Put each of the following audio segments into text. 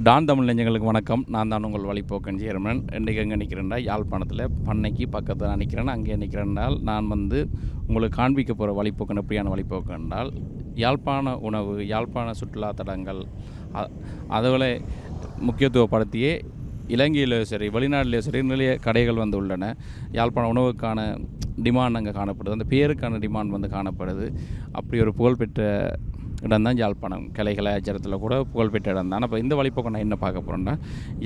Don Tamil நெஞ்சங்களுக்கு வணக்கம். நான் தான் உங்கள் வழிப்போக்கன் ஜெயரமணன். இன்றைக்கு எங்கே நிற்கிறேன்டா, யாழ்ப்பாணத்தில் பண்ணைக்கு பக்கத்தில் நான் நிற்கிறேன். அங்கே நிற்கிறேன்னால் நான் உங்களுக்கு காண்பிக்க போகிற வழிப்போக்கன் எப்படியான வழிப்போக்கன் என்றால், யாழ்ப்பாண உணவு, யாழ்ப்பாண சுற்றுலா தலங்கள் அதுகளை முக்கியத்துவப்படுத்தியே இலங்கையிலே சரி வெளிநாட்டிலே சரி நிறைய கடைகள் உள்ளன. யாழ்ப்பாண உணவுக்கான டிமாண்ட் அங்கே காணப்படுது, அந்த பேருக்கான டிமாண்ட் காணப்படுது. அப்படி ஒரு புகழ்பெற்ற இடம் தான் யாழ்ப்பாணம். கலை கலாச்சாரத்தில் கூட புகழ்பெற்ற இடம் தான். அப்போ இந்த வழிப்போக்கம் நான் என்ன பார்க்க போகிறேன்னா,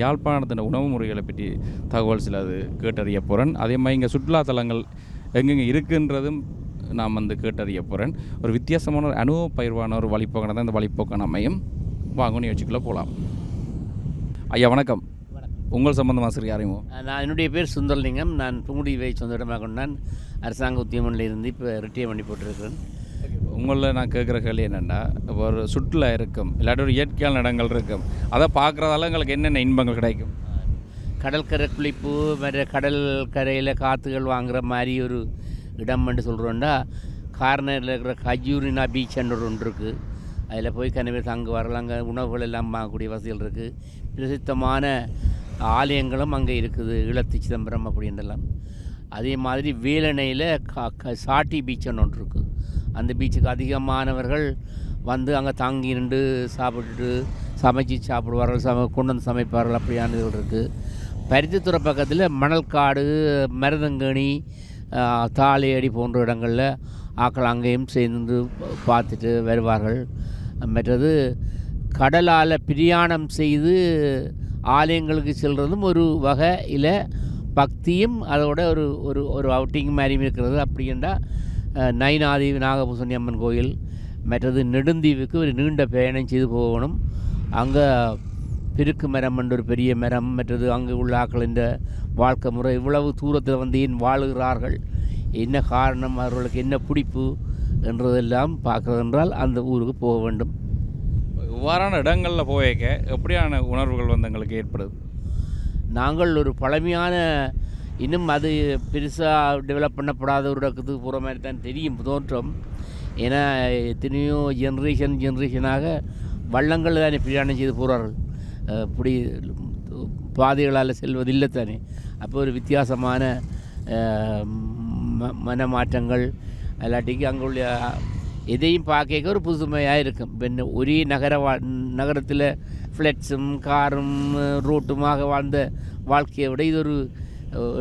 யாழ்ப்பாணத்தின் உணவு முறைகளை பற்றி தகவல் சிலது கேட்டறிய போகிறேன். அதே மாதிரி இங்கே சுற்றுலாத்தலங்கள் எங்கெங்கே இருக்குன்றதும் நான் கேட்டறிய போகிறேன். ஒரு வித்தியாசமான ஒரு அனுபவ பயிர்வான ஒரு வழிப்போக்கம் தான் இந்த வழிப்போக்கம் அமையும். வாங்க நிகழ்ச்சிக்குள்ளே போகலாம். ஐயா வணக்கம். உங்கள் சம்பந்தமாக சரி அறிமுகம். நான் என்னுடைய பேர் சுந்தரலிங்கம். நான் புங்குடிவை சொந்தமாக கொண்டான். அரசாங்க உத்தியமனில் இருந்து இப்போ ரிட்டையர் பண்ணி போட்டிருக்கிறேன். உங்களில் நான் கேட்குற கேள்வி என்னென்னா, ஒரு சுற்றுலா இருக்கும், இல்லாட்டி ஒரு இயற்கையான இடங்கள் இருக்கும், அதை பார்க்குறதால எங்களுக்கு என்னென்ன இன்பங்கள் கிடைக்கும்? கடற்கரை குளிப்பு, மற்ற கடல் கரையில் காற்றுகள் வாங்குகிற மாதிரி ஒரு இடம்னு சொல்கிறோன்னா, கார்னரில் இருக்கிற கஜூரினா பீச் ஒன்று இருக்குது. அதில் போய் கனவே தங்க வரலாம். அங்கே உணவுகள் எல்லாம் வாங்கக்கூடிய வசதிகள் இருக்குது. பிரசித்தமான ஆலயங்களும் அங்கே இருக்குது, ஈழத்து சிதம்பரம் அப்படின்றலாம். அதே மாதிரி வேலணையில் சாட்டி பீச்சுன்னு ஒன்று இருக்குது. அந்த பீச்சுக்கு அதிகமானவர்கள் அங்கே தாங்கி நின்று சாப்பிட்டுட்டு சமைச்சு சாப்பிடுவார்கள், கொண்டு வந்து சமைப்பார்கள். அப்படியானதுகள் இருக்குது. பருத்தித்துறை பக்கத்தில் மணல்காடு, மருதங்கனி, தாளையடி போன்ற இடங்களில் ஆக்கள் அங்கேயும் சேர்ந்து பார்த்துட்டு வருவார்கள். மற்றது கடலால் பிரயாணம் செய்து ஆலயங்களுக்கு செல்வதும் ஒரு வகையில் பக்தியும் அதோட ஒரு ஒரு ஒரு அவுட்டிங் மாதிரியும் இருக்கிறது. அப்படின்னா நைனாதி நாகபூசணி அம்மன் கோயில், மற்றது நெடுந்தீவுக்கு ஒரு நீண்ட பயணம் செய்து போகணும். அங்கே பிருக்கு மரம் என்ற ஒரு பெரிய மரம், மற்றது அங்கே உள்ள ஆக்களின் வாழ்க்கை முறை, இவ்வளவு தூரத்தில் ஏன் வாழுகிறார்கள், என்ன காரணம், அவர்களுக்கு என்ன பிடிப்பு என்றதெல்லாம் பார்க்குறது என்றால் அந்த ஊருக்கு போக வேண்டும். இவ்வாறான இடங்களில் போயிருக்க எப்படியான உணர்வுகள் எங்களுக்கு ஏற்படுது? நாங்கள் ஒரு பழமையான, இன்னும் அது பெருசாக டெவலப் பண்ணப்படாத ஒரு இடத்துக்கு போகிற மாதிரி தான் தெரியும் தோற்றம். ஏன்னா எத்தனையோ ஜென்ரேஷனாக வள்ளங்கள் தானே பிரயாணம் செய்து போகிறார்கள். இப்படி பாதைகளால் செல்வதில்லை தானே. அப்போ ஒரு வித்தியாசமான மனமாற்றங்கள் இல்லாட்டிக்கு அங்கே உள்ள எதையும் பார்க்க ஒரு புதுமையாக இருக்கும். இப்போ ஒரே நகரத்தில் ஃப்ளட்ஸும் காரும் ரோட்டுமாக வாழ்ந்த வாழ்க்கையை விட இது ஒரு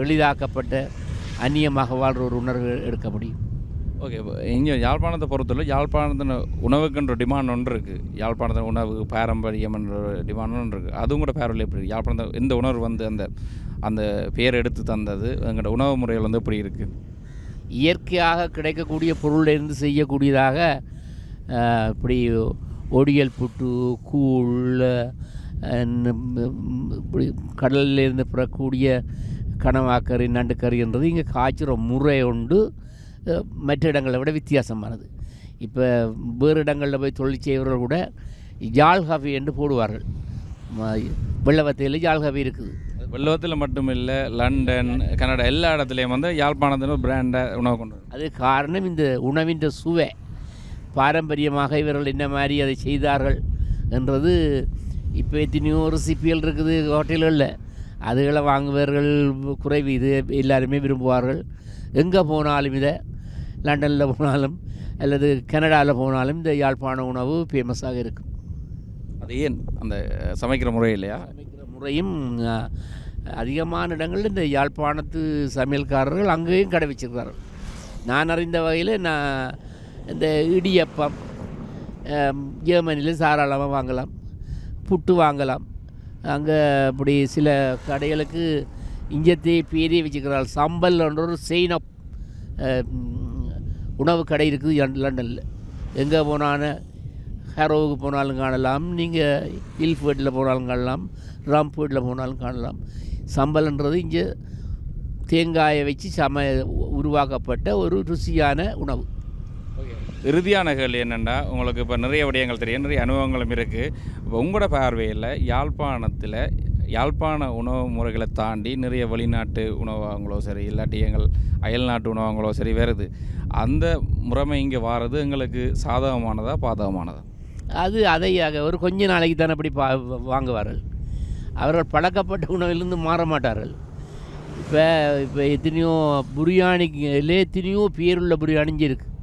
எளிதாக்கப்பட்ட அந்நியமாக வாழ்கிற ஒரு உணர்வு எடுக்க முடியும். ஓகே, இங்கே யாழ்ப்பாணத்தை பொறுத்தவரை யாழ்ப்பாணத்தின் உணவுக்குன்ற டிமாண்ட் ஒன்று இருக்குது. யாழ்ப்பாணத்தின் உணவு பாரம்பரியம் என்ற டிமாண்ட் ஒன்று இருக்குது. அதுவும் கூட பேரவில் எப்படி இருக்குது? யாழ்ப்பாணத்தை இந்த உணர்வு அந்த அந்த பேர் எடுத்து தந்தது எங்களோட உணவு முறைகள் எப்படி இருக்குது? இயற்கையாக கிடைக்கக்கூடிய பொருளிலிருந்து செய்யக்கூடியதாக இப்படி ஒடியல் புட்டு, கூழ், இப்படி கடலிலிருந்து பெறக்கூடிய கனவாக்கறி, நண்டுக்கறி என்றது இங்கே காய்ச்சிற முறை உண்டு. மற்ற இடங்களை விட வித்தியாசமானது. இப்போ வேறு இடங்களில் போய் தொழில் செய்வர்கள் கூட ஜால் காஃபி என்று போடுவார்கள். வெள்ளவத்தையில் ஜால் காஃபி இருக்குது. வெள்ளவத்தில் மட்டும் இல்லை, லண்டன், கனடா எல்லா இடத்துலையும் யாழ்ப்பாணத்தின் ஒரு பிராண்டை உணவு கொண்டு. அது காரணம் இந்த உணவின் சுவை. பாரம்பரியமாக இவர்கள் என்ன மாதிரி அதை செய்தார்கள் என்றது. இப்போ எத்தனையோ ரெசிபிகள் இருக்குது ஹோட்டல்களில், அதுகளை வாங்குவர்கள் குறைவு. இது எல்லாருமே விரும்புவார்கள். எங்கே போனாலும் இதை, லண்டனில் போனாலும் அல்லது கனடாவில் போனாலும் இந்த யாழ்ப்பாண உணவு ஃபேமஸாக இருக்கும். அது ஏன் அந்த சமைக்கிற முறை இல்லையா? சமைக்கிற முறையும் அதிகமான இடங்களில் இந்த யாழ்ப்பாணத்து சமையல்காரர்கள் அங்கேயும் கடை வச்சிருக்கிறார்கள். நான் அறிந்த வகையில் இந்த இடியப்பம் ஜெர்மனியில் தாராளமாக வாங்கலாம், புட்டு வாங்கலாம். அங்கே இப்படி சில கடைகளுக்கு இங்கத்தே பேரே வச்சுக்கிறாள். சம்பல் என்ற ஒரு செயின் ஆஃப் உணவு கடை இருக்குது லண்டனில். எங்கே போனாலும், ஹரோவுக்கு போனாலும் காணலாம், நீங்கள் இல்ஃபர்டில் போனாலும் காணலாம், ராம்ஃபர்டில் போனாலும் காணலாம். சம்பல்ன்றது இங்கே தேங்காயை வச்சு உருவாக்கப்பட்ட ஒரு ருசியான உணவு. இறுதியான கேள்வி என்னென்னா, உங்களுக்கு இப்போ நிறைய விடயங்கள் தெரியும், நிறைய அனுபவங்களும் இருக்குது. இப்போ உங்களோட பார்வையில் யாழ்ப்பாணத்தில் யாழ்ப்பாண உணவு முறைகளை தாண்டி நிறைய வெளிநாட்டு உணவகங்களோ சரி, இல்லாட்டி எங்கள் அயல் நாட்டு உணவகங்களோ சரி வருது. அந்த முறைமை இங்கே வாரது எங்களுக்கு சாதகமானதா பாதகமானதா? அதை ஒரு கொஞ்ச நாளைக்கு தானே அப்படி வாங்குவார்கள். அவர்கள் பழக்கப்பட்ட உணவிலிருந்து மாற மாட்டார்கள். இப்போ எத்தனையோ பிரியாணிலே எத்தனையோ பேருள்ள பிரியாணிஞ்சு இருக்குது.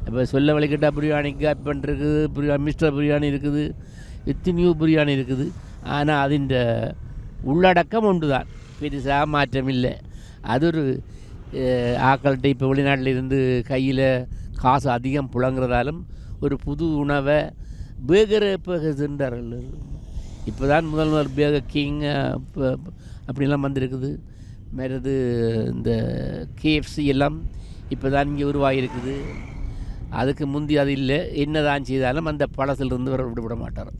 இப்போ சொல்ல வழிகிட்ட பிரியாணி கேப்பன் இருக்குது, மிஸ்டர் பிரியாணி இருக்குது, எத்தனையோ பிரியாணி இருக்குது. ஆனால் அதின் உள்ளடக்கம் ஒன்று தான், பெருசாக மாற்றம் இல்லை. அது ஒரு ஆக்கள்கிட்ட இப்போ வெளிநாட்டில் இருந்து கையில் காசு அதிகம் புழங்குறதாலும் ஒரு புது உணவை பேகர் சென்றார்கள். இப்போ தான் முதல் பேகர் கிங் அப்படிலாம் வந்திருக்குது. மற்றது இந்த KFC எல்லாம் இப்போ தான் இங்கே உருவாகிருக்குது. அதுக்கு முந்தி அது இல்லை. என்ன தான் செய்தாலும் அந்த பழசிலிருந்து வர விட மாட்டார்.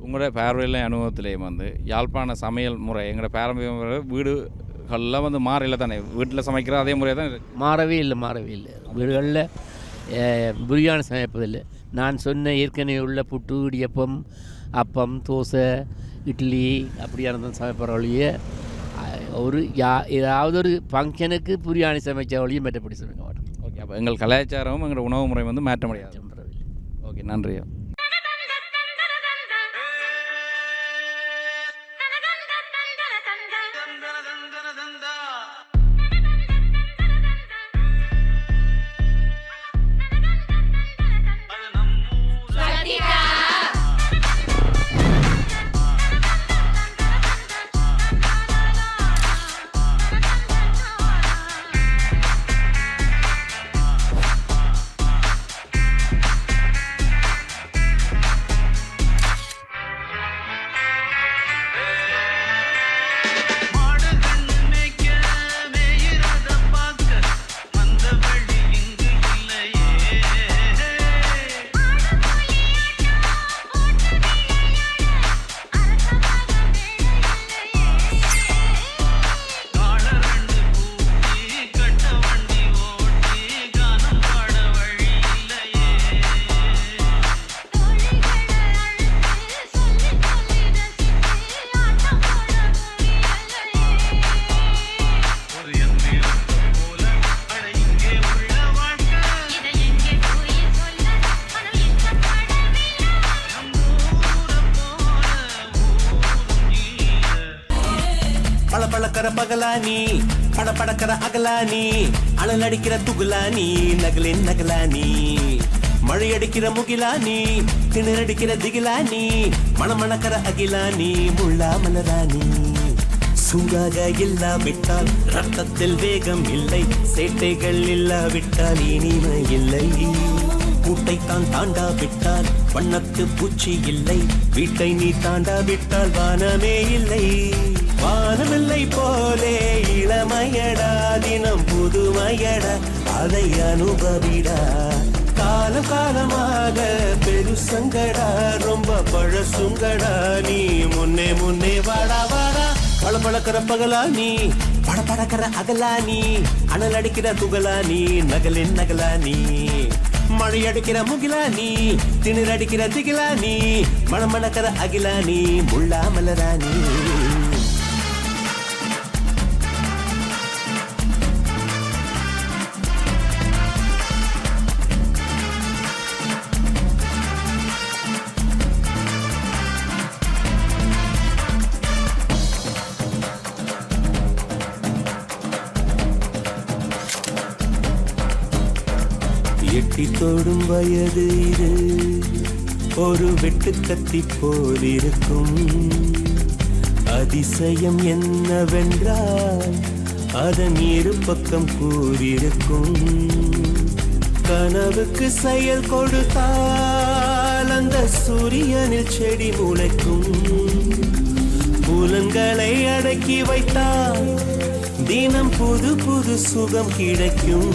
உங்களோட பார்வையில் அனுபவத்திலேயும் யாழ்ப்பாண சமையல் முறை எங்களோட பாரம்பரிய முறை வீடுகளில் மாறையில் தானே, வீட்டில் சமைக்கிற அதே முறை தான் மாறவே இல்லை. வீடுகளில் பிரியாணி சமைப்பதில்லை. நான் சொன்ன ஏற்கனவே உள்ள புட்டு, இடியப்பம், அப்பம், தோசை, இட்லி அப்படியான சமைப்பவர்களையே ஏதாவது ஒரு ஃபங்க்ஷனுக்கு பிரியாணி சமைச்ச வழியும் மற்றபடி சமைக்க மாட்டோம். ஓகே, அப்போ எங்கள் கலாச்சாரமும் எங்களோட உணவு முறை மாற்ற முடியாது. ஓகே, நன்றி. பழக்கற பகலானி, படபடக்கற அகலானி, அனல் அடிக்கிற துகுலானி, நகலின் நகலானி, மழை அடிக்கிற முகிலானி, திணறடிக்கிற திகிலானி, மணமணக்கற அகிலானி, முள்ளா மலரானி. சூடாக இல்லாவிட்டால் ரத்தத்தில் வேகம் இல்லை, சேட்டைகள் இல்லாவிட்டால் இனிமை இல்லை. கூட்டைத்தான் தாண்டாவிட்டால் வண்ணத்து பூச்சி இல்லை, வீட்டை நீ தாண்டாவிட்டால் வானமே இல்லை. வானமில்லை போலே இளமையடா, தினம் புதுமையடா, அதை அனுபவிடா. காலம் காலமாக பெருசங்கடா, ரொம்ப பழசுங்கடா, நீ முன்னே முன்னே வாடா வாடா. பழப்பழக்கிற பகலானி, படபடக்கிற அகலானி, அனல் அடிக்கிற துகலானி, நகலின் நகலானி, மழை அடிக்கிற முகிலானி, திணற அடிக்கிற திகிலானி, மணமணக்கிற அகிலானி, முள்ளா மலரானி. எட்டி தொடும் வயது இது, ஒரு வெட்டு கத்தி போலிருக்கும். அதிசயம் என்னவென்றால் அதன் இரு பக்கம் கூறியிருக்கும். கனவுக்கு செயல் கொடுத்தால் அந்த சூரியனில் செடி முளைக்கும். புலன்களை அடக்கி வைத்தால் தினம் புது புது சுகம் கிடைக்கும்.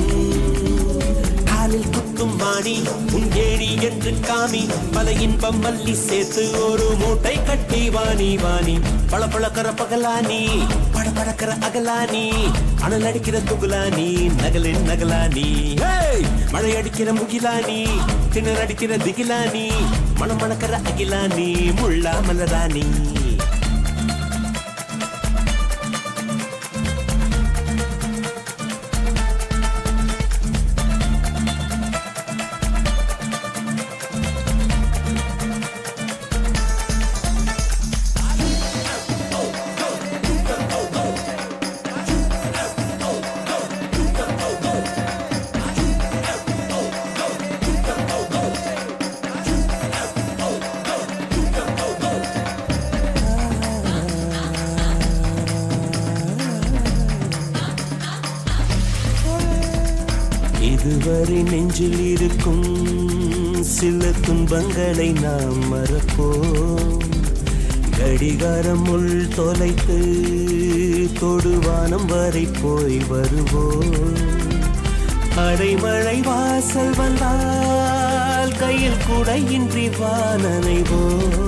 குத்தும் வாணி உன் ஏழி என்று காமி, பல இன்பம் மல்லி சேர்த்து ஒரு மூட்டை கட்டி வாணி வாணி. பழப்பழக்கிற பகலானி, படபடக்கிற அகலானி, அனல் அடிக்கிற துகுலானி, நகலின் நகலானி, மழை அடிக்கிற முகிலானி, திணற அடிக்கிற திகிலானி, மணமணக்கிற அகிலானி, முள்ளா மலரானி. இதுவரை நெஞ்சில் இருக்கும் சில துன்பங்களை நாம் மறப்போம். கடிகாரம் உள் தொலைத்து தொடுவானம் வரை போய் வருவோம். அடைமழை வாசல் வந்தால் கையில் குடையின்றி வானனைவோம்.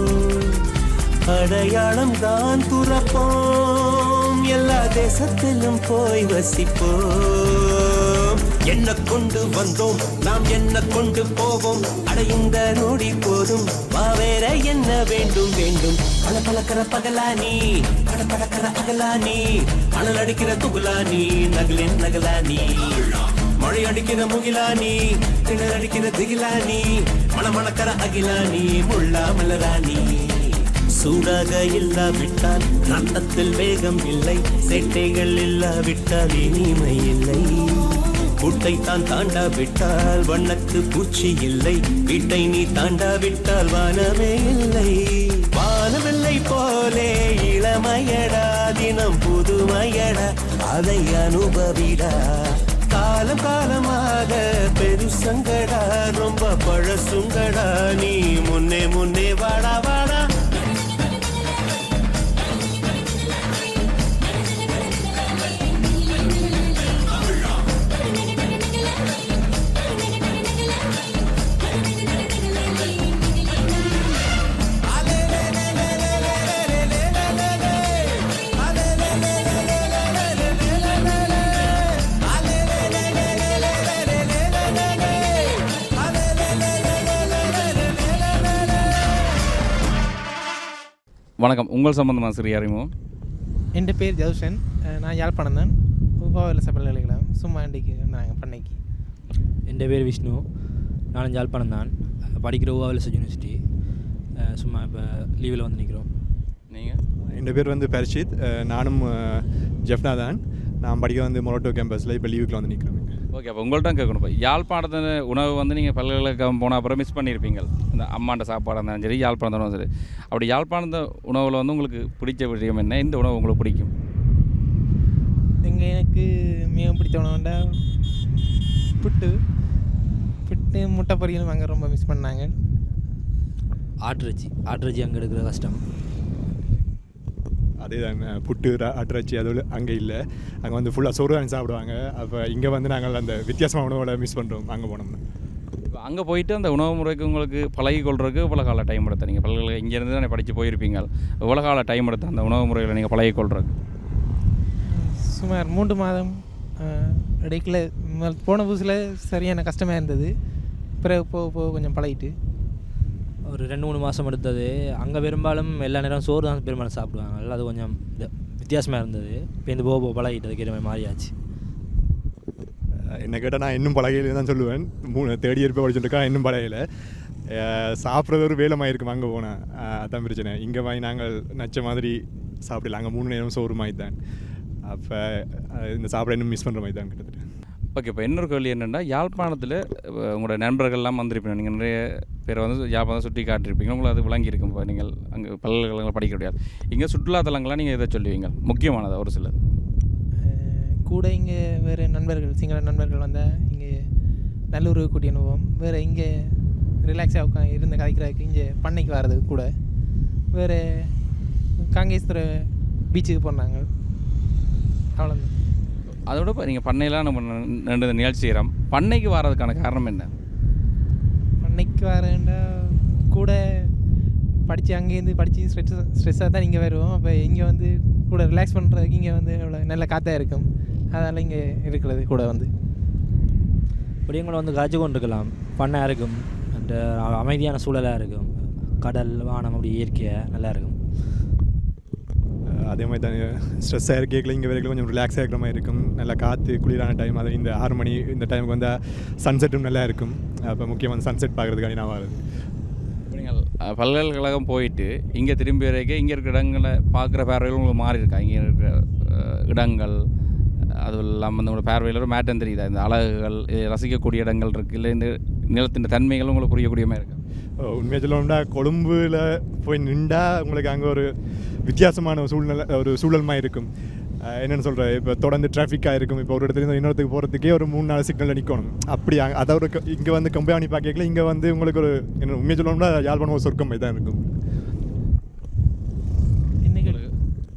அடையாளம் தான் துறப்போம், எல்லா தேசத்திலும் போய் வசிப்போம். என்ன கொண்டு வந்தோம் நாம் என்ன கொண்டு போவோம், அடைந்த நொடி போதும் வா வேற என்ன வேண்டும் வேண்டும். பல பழக்கிற பகலானி படப்படக்கிற அகலானி, அனல் அடிக்கிற துகுலானி நகலின் நகலானி, மழை அடிக்கிற முகிலானி திணற அடிக்கிற திகிலானி, மணமணக்கிற அகிலானி முள்ளா மலராணி. சூடாக இல்லாவிட்டால் ரத்தத்தில் வேகம் இல்லை, சேட்டைகள் இல்லாவிட்டால் இனிமை இல்லை. கூட்டை தான் தாண்டாவிட்டால் வண்ணத்து பூச்சி இல்லை, வீட்டை நீ தாண்டாவிட்டால் வானமே இல்லை. வானமில்லை போலே இளமையடா, தினம் புதுமையடா, அதை அனுபவிடா. காலம் காலமாக பெருசங்கடா, ரொம்ப பழசுங்கடா, நீ முன்னே முன்னே வாடா வாடா. வணக்கம். உங்கள் சம்பந்தமாக சிறிய அறிமுகம். என் பேர் ஜவுஷன், நான் யாழ்ப்பாணம் தான். உபாவலச பல்கலைக்கழகம் சும்மா இன்றைக்கு நாங்கள் பண்ணைக்கு. என் பேர் விஷ்ணு, நானும் யாழ்ப்பாணம் தான், படிக்கிற உபாவலச யூனிவர்சிட்டி. சும்மா இப்போ லீவில் வந்து நிற்கிறோம். நீங்கள்? என் பேர் வந்து பரிஷித், நானும் ஜெஃப்னா தான். நான் படிக்க வந்து மொரட்டோ கேம்பஸில் இப்போ லீவுக்கு வந்து நிற்கிறேன். ஓகே, அப்போ உங்கள்கிட்ட கேட்கணும். இப்போ யாழ்ப்பாணத்தின் உணவு வந்து நீங்கள் பல்கலைக்கழகம் போன அப்புறம் மிஸ் பண்ணியிருப்பீங்க. இந்த அம்மாண்ட சாப்பாடாக இருந்தாலும் சரி, யாழ்ப்பாணத்தை உணவு சரி. அப்படி யாழ்ப்பாணத்த உணவில் வந்து உங்களுக்கு பிடிச்ச விஷயம் என்ன? இந்த உணவு உங்களுக்கு பிடிக்கும்? எனக்கு மிகவும் பிடித்த உணவுண்டா புட்டு முட்டை பொரியலும் அங்கே ரொம்ப மிஸ் பண்ணாங்க. ஆட்டிறைச்சி அங்கே எடுக்கிற கஷ்டம். அதே தான், புட்டு ஆட்டிறைச்சி அது அங்கே இல்லை. அங்கே வந்து ஃபுல்லாக சோறு தான் சாப்பிடுவாங்க. அப்போ இங்கே வந்து நாங்கள் அந்த வித்தியாசமான உணவோட மிஸ் பண்ணுறோம் அங்கே போனோம்னா. இப்போ அங்கே போயிட்டு அந்த உணவு முறைக்கு உங்களுக்கு பழகி கொள்றதுக்கு இவ்வளோ கால டைம் எடுத்த? நீங்கள் பல்கலை இங்கேருந்து தானே படித்து போயிருப்பீங்க. இவ்வளோ கால டைம் எடுத்த அந்த உணவு முறைகளை நீங்கள் பழகி கொள்றதுக்கு? சுமார் 3 மாதம். இடைக்கில் போன புதுசில் சரியான கஷ்டமாக இருந்தது. பிறகு போக கொஞ்சம் பழகிட்டு ஒரு 2-3 மாதம் எடுத்தது. அங்கே பெரும்பாலும் எல்லா நேரம் சோறு தான் பெரும்பாலும் சாப்பிடுவாங்க. அது கொஞ்சம் வித்தியாசமாக இருந்தது. இப்போ இந்த போக பழகிட்டு அதுக்கு மாதிரி மாறியாச்சு. என்ன கேட்டால் நான் இன்னும் பழகையில தான் சொல்லுவேன். 3rd year போய் படிச்சுட்டுருக்கேன், இன்னும் பழகையில். சாப்பிட்றது ஒரு வேலை இருக்கும் அங்கே போனேன். அதான் பிரச்சனை. இங்கே வாங்கி நாங்கள் நச்ச மாதிரி சாப்பிடல. அங்கே 3 நேரம் சோறு மாதிரி தான். அப்போ இந்த சாப்பிட இன்னும் மிஸ் பண்ணுற மாதிரி தான் கிட்டத்தட்ட. ஓகே, இப்போ இன்னொரு கேள்வி என்னென்னா, யாழ்ப்பாணத்தில் உங்களோட நண்பர்கள்லாம் வந்திருப்பீங்க. நீங்கள் நிறைய பேரை வந்து யாழ்ப்பாணம் சுற்றி காட்டியிருப்பீங்க. உங்களுக்கு அது விளங்கியிருக்கும். இப்போ நீங்கள் அங்கே பல்கலைக்கழகங்கள் படிக்க முடியாது. இங்கே சுற்றுலாத்தலங்கள்லாம் நீங்கள் எதை சொல்லுவீங்க முக்கியமானது? ஒரு சிலது கூட இங்கே வேறு நண்பர்கள், சிங்கள நண்பர்கள் வந்தால் இங்கே நல்லூருக்கு கூட்டி அனுபவம். வேறு இங்கே ரிலாக்ஸாக இருந்து கதைக்கிறதுக்கு இங்கே பண்ணைக்கு வர்றது கூட. வேறு காங்கேஸ்வர பீச்சுக்கு போனாங்க. அவ்வளோதான். அதோட இப்போ நீங்கள் பண்ணையெல்லாம் நம்ம 2 நிகழ்ச்சி செய்கிறோம். பண்ணைக்கு வர்றதுக்கான காரணம் என்ன? பண்ணைக்கு வரேன்டா கூட படித்து அங்கேருந்து படித்து ஸ்ட்ரெஸ்ஸாக தான் இங்கே வருவோம். அப்போ இங்கே வந்து கூட ரிலாக்ஸ் பண்ணுறதுக்கு இங்கே வந்து எவ்வளோ நல்ல காற்றாக இருக்கும். அதனால் இங்கே இருக்கிறது கூட வந்து இப்படியங்களை வந்து காய்ச்சி கொண்டு இருக்கலாம். பண்ணையாக இருக்கும், அந்த அமைதியான சூழலாக இருக்கும். கடல் வானம் அப்படி இயற்கையாக நல்லா இருக்கும். அதே மாதிரி தான் ஸ்ட்ரெஸ்ஸாக இருக்கல இங்கே வரைக்கும் கொஞ்சம் ரிலாக்ஸாக இருக்கிற மாதிரி இருக்கும். நல்லா காற்று குளிரான டைம். அது இந்த 6 மணி இந்த டைமுக்கு வந்தால் சன்செட்டும் நல்லா இருக்கும். அப்போ முக்கியமாக சன்செட் பார்க்குறதுக்காண்டி நான் வருது. நீங்கள் பல்கலைக்கழகம் போயிட்டு இங்கே திரும்பி வரைக்கும் இங்கே இருக்கிற இடங்களை பார்க்குற பார்வைகள் உங்களுக்கு மாறி இருக்கா? இங்கே இருக்கிற இடங்கள் அதுவும் இல்லாமல் வந்து உங்களோட பார்வையில் ஒரு மேட்டம் தெரியுதா? இந்த அழகுகள், ரசிக்கக்கூடிய இடங்கள் இருக்குது, இல்லை இந்த நிலத்தின் தன்மைகள் உங்களுக்கு புரியக்கூடிய மாதிரி இருக்கா? உண்மையாக சொல்லணும்னா கொழும்பில் போய் நின்றா உங்களுக்கு அங்கே ஒரு வித்தியாசமான ஒரு சூழ்நிலை, ஒரு சூழல் மாதிரி இருக்கும். என்னென்னு சொல்கிறேன், இப்போ தொடர்ந்து டிராஃபிக்காக இருக்கும். இப்போ ஒரு இடத்துல இன்னொருத்துக்கு போகிறதுக்கே ஒரு 3-4 சிக்னலில் நிற்கணும். அப்படி அதை ஒரு இங்கே வந்து கம்பேர் பண்ணி பார்க்கல, இங்கே வந்து உங்களுக்கு ஒரு என்ன உண்மையை சொல்லணும்னா யாழ்ப்பாணம் ஒரு சொர்க்கம் மாதிரி தான் இருக்கும்.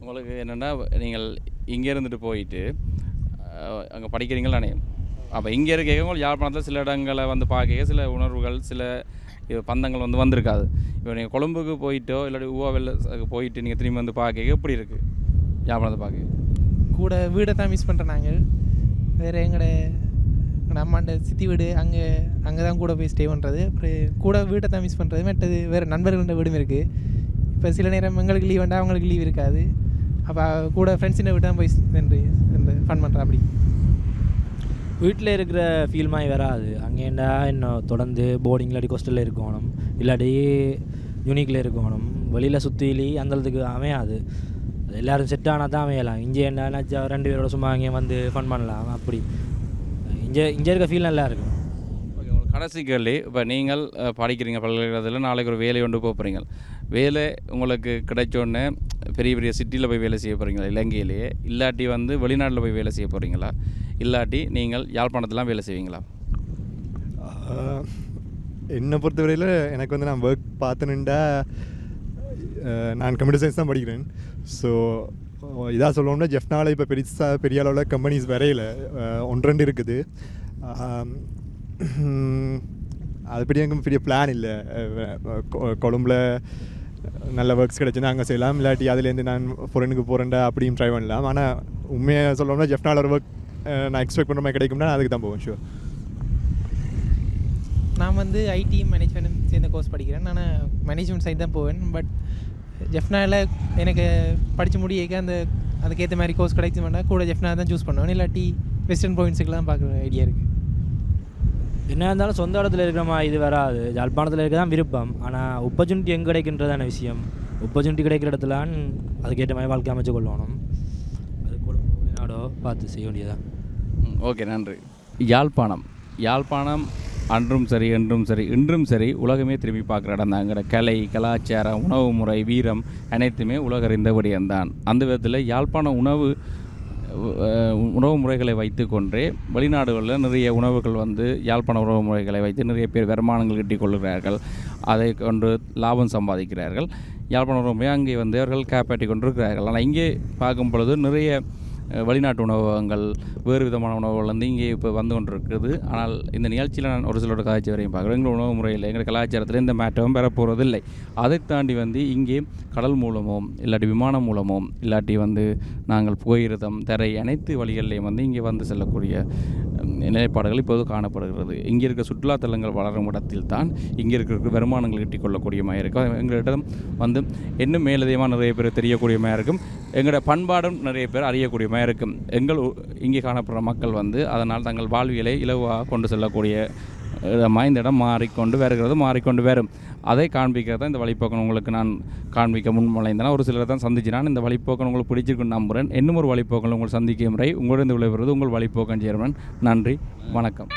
உங்களுக்கு என்னென்னா நீங்கள் இங்கே இருந்துட்டு போயிட்டு அங்கே படிக்கிறீங்களானே, அப்போ இங்கே இருக்கவங்க யாழ்ப்பாணத்தில் சில இடங்களை வந்து பார்க்க சில உணர்வுகள் சில பந்தங்கள் வந்து வந்திருக்காது. இப்போ நீங்கள் கொழும்புக்கு போயிட்டோ இல்லாட்டி ஊவாவில் போயிட்டு நீங்கள் திரும்பி வந்து பார்க்க எப்படி இருக்குது யாழ்ப்பாணத்தை பார்க்க? கூட வீடை தான் மிஸ் பண்ணுறோம் நாங்கள். வேறு எங்களோட அம்மாண்ட சித்தி வீடு அங்கே தான் கூட போய் ஸ்டே பண்ணுறது. அப்புறம் கூட வீட்டை தான் மிஸ் பண்ணுறது. மற்றது வேறு நண்பர்கள்ட வீடும் இருக்குது. இப்போ சில நேரம் எங்களுக்கு லீவ் வேண்டாம், அவங்களுக்கு லீவ் இருக்காது. அப்போ கூட ஃப்ரெண்ட்ஸின் வீட்டு தான் போய் ஃபன் பண்ணுறேன். அப்படி வீட்டில் இருக்கிற ஃபீல் மாதிரி வராது. அங்கேண்டா இன்னும் தொடர்ந்து போர்டிங் இல்லாட்டி ஹாஸ்டலில் இருக்கணும், இல்லாட்டி யூனிக்கில் இருக்கணும். வெளியில் சுற்றிலி அந்தளத்துக்கு அமையாது. அது எல்லோரும் செட் ஆனால் தான் அமையலாம். இங்கே என்ன 2 பேரோட சும்மா அங்கே வந்து ஃபன் பண்ணலாம். அப்படி இங்கே இருக்க ஃபீல் நல்லா இருக்கும். ஓகே, உங்களுக்கு கடைசி கேள்வி, இப்போ நீங்கள் படிக்கிறீங்க பல்கலைக்கழகத்தில், நாளைக்கு ஒரு வேலை கொண்டு போகிறீங்க. வேலை உங்களுக்கு கிடைச்சோடனே பெரிய பெரிய சிட்டியில் போய் வேலை செய்ய போகிறீங்களா இலங்கையிலேயே, இல்லாட்டி வந்து வெளிநாட்டில் போய் வேலை செய்ய போகிறீங்களா, இல்லாட்டி நீங்கள் யாழ்ப்பாணத்துலாம் வேலை செய்வீங்களா? என்னை பொறுத்தவரையில் எனக்கு வந்து நான் ஒர்க் பார்த்துனுண்டா நான் கம்ப்யூட்டர் சயின்ஸ் தான் படிக்கிறேன். ஸோ இதாக சொல்லணும்னா ஜெஃப்னாவில் இப்போ பெரிய அளவில் கம்பெனிஸ் வரையில் 1-2 இருக்குது. அது பெரிய பிளான் இல்லை. கொழும்பில் நல்ல ஒர்க்ஸ் கிடச்சுன்னா அங்கே செய்யலாம், இல்லாட்டி அதுலேருந்து நான் ஃபாரினுக்கு போகிறேன்டா அப்படியும் ட்ரை பண்ணலாம். ஆனால் உண்மையாக சொல்லணும்னா ஜெஃப்னாவில் ஒரு ஒர்க் நான் எக்ஸ்பெக்ட் பண்ணுற மாதிரி கிடைக்கும்னா அதுக்கு தான் போவேன். ஷூர். நான் வந்து ஐடி மேனேஜ்மெண்ட் சேர்ந்த கோர்ஸ் படிக்கிறேன். நான் மேனேஜ்மெண்ட் சைடு தான் போவேன். பட் ஜெஃப்னாவில் எனக்கு படித்து முடியக்க அதுக்கேற்ற மாதிரி கோர்ஸ் கிடைக்க மாட்டேன். கூட ஜெஃப்னா தான் சூஸ் பண்ணுவேன், இல்லாட்டி வெஸ்டர்ன் ப்ரொவின்ஸுக்கெலாம் பார்க்குற ஐடியா இருக்குது. என்ன இருந்தாலும் சொந்த இடத்துல இருக்கிற மாதிரி இது வராது. யாழ்ப்பாணத்தில் இருக்க தான் விருப்பம். ஆனால் ஆப்பர்ச்சுனிட்டி எங்கே கிடைக்கின்றதான விஷயம். ஆப்பர்ச்சுனிட்டி கிடைக்கிற இடத்துல அதுக்கேற்ற மாதிரி வாழ்க்கை அமைச்சு கொள்ளணும். அது கொழும்பு வெளிநாடோ பார்த்து செய்ய வேண்டியதான். ஓகே, நன்றி. யாழ்ப்பாணம் அன்றும் சரி என்றும் சரி இன்றும் சரி உலகமே திரும்பி பார்க்குற இடம் தான். அங்கே கலை கலாச்சாரம் உணவு முறை வீரம் அனைத்துமே உலகறிந்த விடயம்தான். அந்த விதத்தில் யாழ்ப்பாண உணவு முறைகளை வைத்து கொண்டே வெளிநாடுகளில் நிறைய உணவுகள் வந்து யாழ்ப்பாண உணவு முறைகளை வைத்து நிறைய பேர் வருமானங்கள் ஈட்டிக் கொள்கிறார்கள். அதை கொண்டு லாபம் சம்பாதிக்கிறார்கள். யாழ்ப்பாண உணவு முறை அங்கே வந்து அவர்கள் காப்பாற்றி கொண்டிருக்கிறார்கள். ஆனால் இங்கே பார்க்கும் பொழுது நிறைய வெளிநாட்டு உணவகங்கள் வேறு விதமான உணவுகள் வந்து இங்கே இப்போ வந்து கொண்டு இருக்குது. ஆனால் இந்த நிகழ்ச்சியில் நான் ஒரு சிலோட கலாச்சார வரையும் பார்க்குறேன். எங்கள் உணவு முறையில் எங்கள் கலாச்சாரத்தில் இந்த மாற்றமும் பெறப்போகிறதில்லை. அதை தாண்டி வந்து இங்கே கடல் மூலமோ இல்லாட்டி விமானம் மூலமோ இல்லாட்டி வந்து நாங்கள் புகையிரதம் தரை அனைத்து வழிகளிலையும் வந்து இங்கே வந்து செல்லக்கூடிய நிலைப்பாடுகள் இப்போது காணப்படுகிறது. இங்கே இருக்க சுற்றுலாத்தலங்கள் வளரும் இடத்தில் தான் இங்கே இருக்கிற வருமானங்கள் ஈட்டிக் கொள்ளக்கூடியமாக இருக்கும். எங்களிடம் வந்து இன்னும் மேலதிகமாக நிறைய பேர் தெரியக்கூடியமாக இருக்கும். எங்களோட பண்பாடும் நிறைய பேர் அறியக்கூடியமாக இருக்கும். இங்கே காணப்படுற மக்கள் வந்து அதனால் தங்கள் வாழ்வியலை இலவாக கொண்டு செல்லக்கூடிய இடமாக இந்த இடம் மாறிக்கொண்டு வரும். அதை காண்பிக்கிறது தான் இந்த வழிப்போக்கன் உங்களுக்கு நான் காண்பிக்க முன்மொழிந்தேன். ஒரு சிலர் தான் சந்திச்சினான். இந்த வழிப்போக்கன் உங்களுக்கு பிடிச்சிருக்குன்னு நம்புகிறேன். இன்னும் ஒரு வழிப்போக்கன் உங்களை சந்திக்கும் முறை உங்களுடன் விளைவுறது உங்கள் வழிப்போக்கன் சேர்மன். நன்றி, வணக்கம்.